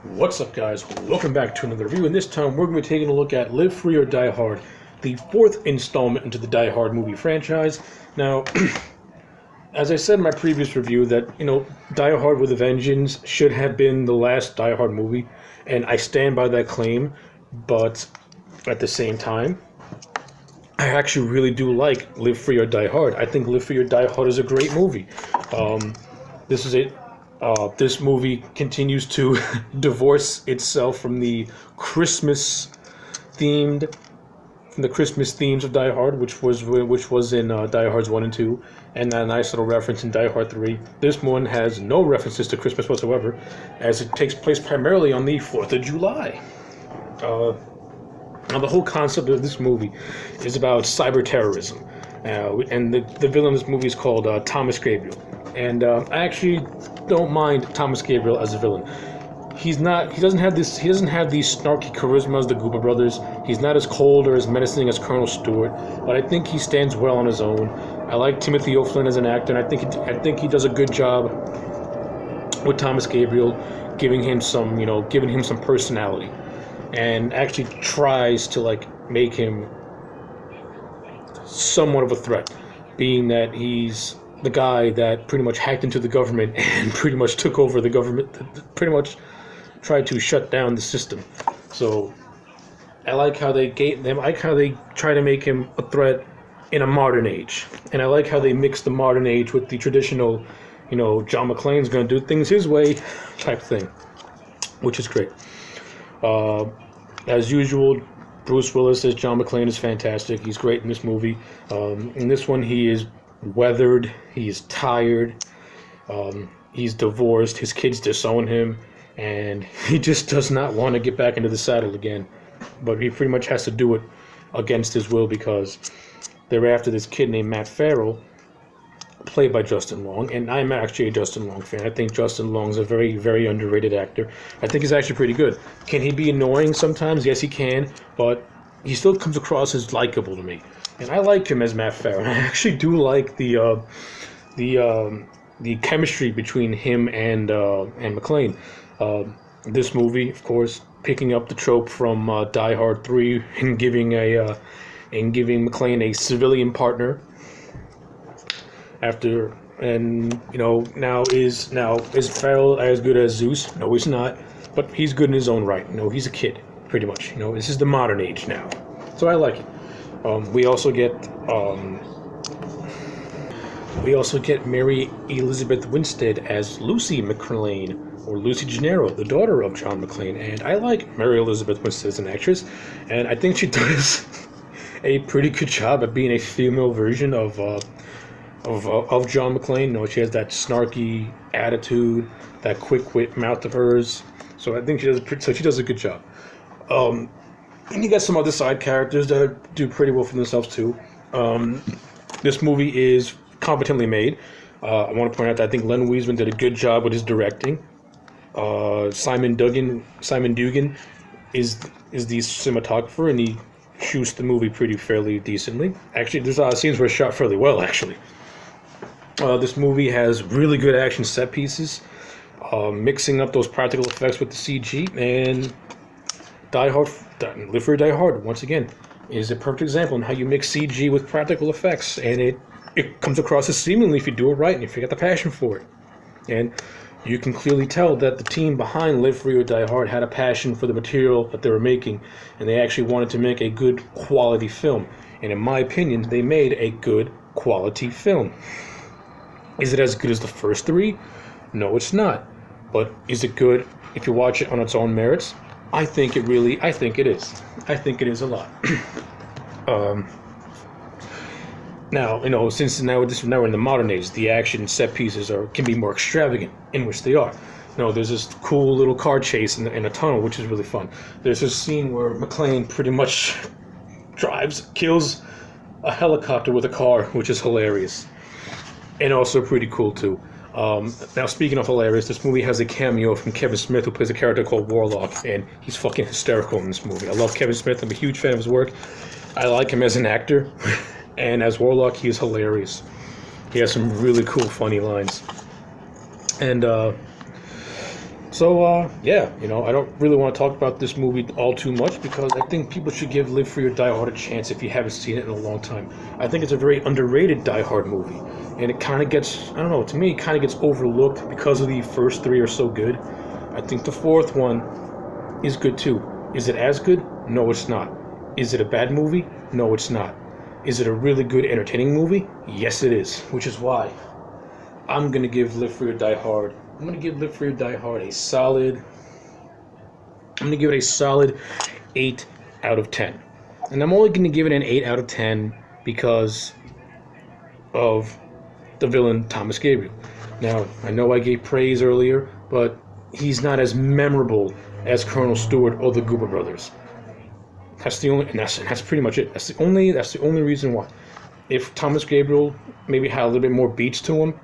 What's up, guys? Welcome back to another review, and this time we're going to be taking a look at Live Free or Die Hard, the fourth installment into the Die Hard movie franchise. Now, as I said in my previous review, that, Die Hard with a Vengeance should have been the last Die Hard movie, and I stand by that claim, but at the same time, I actually really do like Live Free or Die Hard. I think Live Free or Die Hard is a great movie. This is it. This movie continues to divorce itself from the Christmas themes of Die Hard, which was in Die Hard's 1 and 2, and that nice little reference in Die Hard 3. This one has no references to Christmas whatsoever, as it takes place primarily on the 4th of July. Now, the whole concept of this movie is about cyber terrorism, and the villain of this movie is called Thomas Gabriel. And I actually don't mind Thomas Gabriel as a villain. He doesn't have the snarky charisma as the Goober brothers. He's not as cold or as menacing as Colonel Stewart, but I think he stands well on his own. I like Timothy O'Flynn as an actor, and I think he does a good job with Thomas Gabriel, giving him some personality, and actually tries to make him somewhat of a threat, being that he's the guy that pretty much hacked into the government and pretty much took over the government, pretty much tried to shut down the system. So I like how they try to make him a threat in a modern age, and I like how they mix the modern age with the traditional, John McClane's gonna do things his way type thing, which is great. As usual, Bruce Willis as John McClane is fantastic. He's great in this movie. In this one, he is weathered, he's tired, he's divorced, his kids disown him, and he just does not want to get back into the saddle again. But he pretty much has to do it against his will, because they're after this kid named Matt Farrell, played by Justin Long, and I'm actually a Justin Long fan. I think Justin Long's a very, very underrated actor. I think he's actually pretty good. Can he be annoying sometimes? Yes, he can, but he still comes across as likable to me. And I like him as Matt Farrell. I actually do like the chemistry between him and McClane. This movie, of course, picking up the trope from Die Hard 3 and giving McClane a civilian partner. Now is Farrell as good as Zeus? No, he's not. But he's good in his own right. He's a kid, pretty much. This is the modern age now, so I like it. We also get Mary Elizabeth Winstead as Lucy McClane, or Lucy Gennaro, the daughter of John McClane, and I like Mary Elizabeth Winstead as an actress, and I think she does a pretty good job at being a female version of John McClane. She has that snarky attitude, that quick-wit mouth of hers, so I think she does a good job. And you got some other side characters that do pretty well for themselves too. This movie is competently made. I want to point out that I think Len Wiseman did a good job with his directing. Simon Dugan is the cinematographer, and he shoots the movie fairly decently. Actually, there's a lot of scenes where it's shot fairly well, actually. This movie has really good action set pieces, mixing up those practical effects with the CG, and Live Free or Die Hard, once again, is a perfect example on how you mix CG with practical effects, and it comes across as seamlessly if you do it right and if you got the passion for it. And you can clearly tell that the team behind Live Free or Die Hard had a passion for the material that they were making, and they actually wanted to make a good quality film. And in my opinion, they made a good quality film. Is it as good as the first three? No, it's not. But is it good if you watch it on its own merits? I think it is. I think it is a lot. Now, since now we're in the modern age, the action set pieces can be more extravagant, in which they are. There's this cool little car chase in a tunnel, which is really fun. There's this scene where McClane pretty much kills a helicopter with a car, which is hilarious, and also pretty cool too. Now, speaking of hilarious, this movie has a cameo from Kevin Smith, who plays a character called Warlock, and he's fucking hysterical in this movie. I love Kevin Smith. I'm a huge fan of his work. I like him as an actor, and as Warlock, he is hilarious. He has some really cool, funny lines. And So, yeah, I don't really want to talk about this movie all too much because I think people should give Live Free or Die Hard a chance if you haven't seen it in a long time. I think it's a very underrated Die Hard movie, and it kind of gets, I don't know, to me, it kind of gets overlooked because of the first three are so good. I think the fourth one is good too. Is it as good? No, it's not. Is it a bad movie? No, it's not. Is it a really good, entertaining movie? Yes, it is, which is why I'm going to give Live Free or Die Hard I'm going to give Live Free or Die Hard a solid... I'm going to give it a solid 8 out of 10. And I'm only going to give it an 8 out of 10 because of the villain, Thomas Gabriel. Now, I know I gave praise earlier, but he's not as memorable as Colonel Stewart or the Goober Brothers. That's the only... And that's pretty much it. That's the only reason why. If Thomas Gabriel maybe had a little bit more beats to him,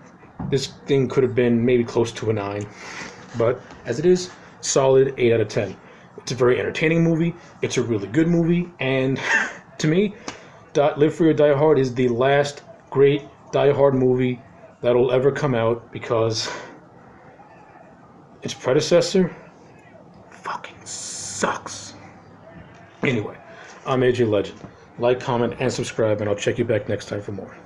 this thing could have been maybe close to a 9. But as it is, solid 8 out of 10. It's a very entertaining movie. It's a really good movie. And to me, Live Free or Die Hard is the last great Die Hard movie that'll ever come out because its predecessor fucking sucks. Anyway, I'm AJ Legend. Like, comment, and subscribe, and I'll check you back next time for more.